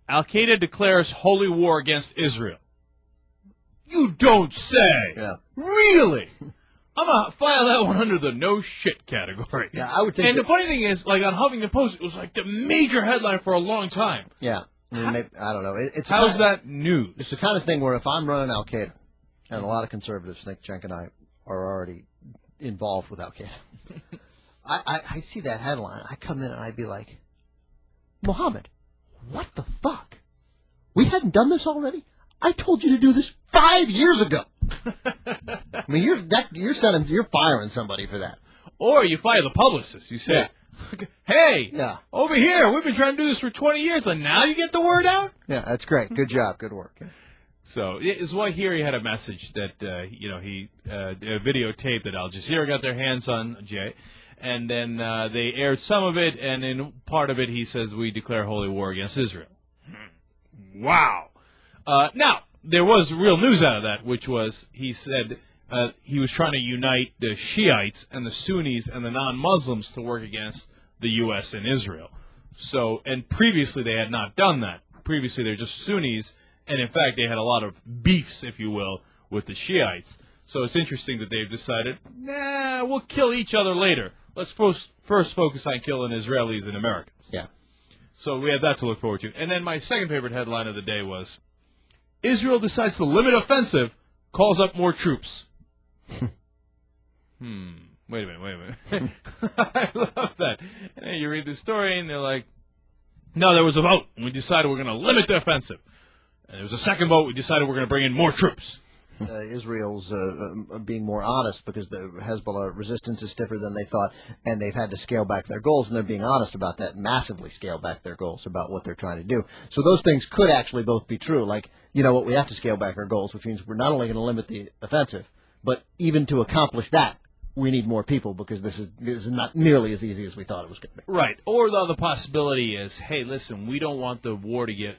Al-Qaeda declares holy war against Israel. You don't say. Yeah. Really? I'm going to file that one under the no shit category. Yeah, I would think. And the funny thing is, like on Huffington Post, it was like the major headline for a long time. Yeah. I don't know. How's that news? It's the kind of thing where if I'm running Al-Qaeda, and a lot of conservatives think Cenk and I are already involved with Al-Qaeda, I see that headline. I come in and I'd be like, Mohammed, what the fuck? We hadn't done this already? I told you to do this 5 years ago. I mean, you're firing somebody for that. Or you fire the publicist. You say, hey, over here, we've been trying to do this for 20 years, and now you get the word out? Yeah, that's great. Good job. Good work. So it's why here he had a message that, he videotaped that Al Jazeera got their hands on, Jay. And then they aired some of it, and in part of it he says, we declare holy war against Israel. Wow. Now, there was real news out of that, which was he said he was trying to unite the Shiites and the Sunnis and the non-Muslims to work against the U.S. and Israel. So, and previously they had not done that. Previously they were just Sunnis, and in fact they had a lot of beefs, if you will, with the Shiites. So it's interesting that they've decided, we'll kill each other later. Let's first focus on killing Israelis and Americans. Yeah. So we have that to look forward to. And then my second favorite headline of the day was, Israel decides to limit offensive, calls up more troops. Wait a minute. I love that. And then you read the story, and they're like, no, there was a vote, and we decided we're going to limit the offensive. And there was a second vote, we decided we're going to bring in more troops. Israel's being more honest because the Hezbollah resistance is stiffer than they thought, and they've had to scale back their goals, and they're being honest about that, massively scale back their goals about what they're trying to do. So those things could actually both be true. Like, you know what, we have to scale back our goals, which means we're not only going to limit the offensive, but even to accomplish that, we need more people because this is not nearly as easy as we thought it was going to be. Right. Or the other possibility is, hey, listen, we don't want the war to get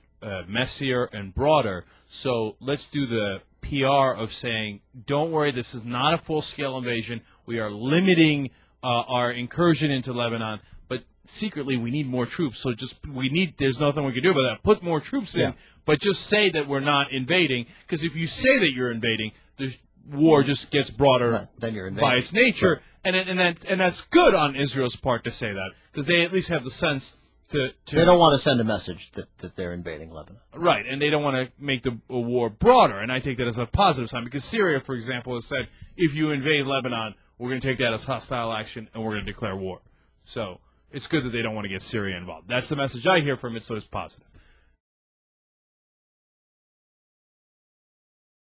messier and broader, so let's do the PR of saying, don't worry, this is not a full-scale invasion. We are limiting our incursion into Lebanon, but secretly we need more troops. So there's nothing we can do about that. Put more troops in, but just say that we're not invading, because if you say that you're invading, the war just gets broader then you're invading. by its nature, and that's good on Israel's part to say that, because they at least have the sense to they don't want to send a message that they're invading Lebanon. Right, and they don't want to make the war broader, and I take that as a positive sign, because Syria, for example, has said, if you invade Lebanon, we're going to take that as hostile action, and we're going to declare war. So it's good that they don't want to get Syria involved. That's the message I hear from it, so it's positive.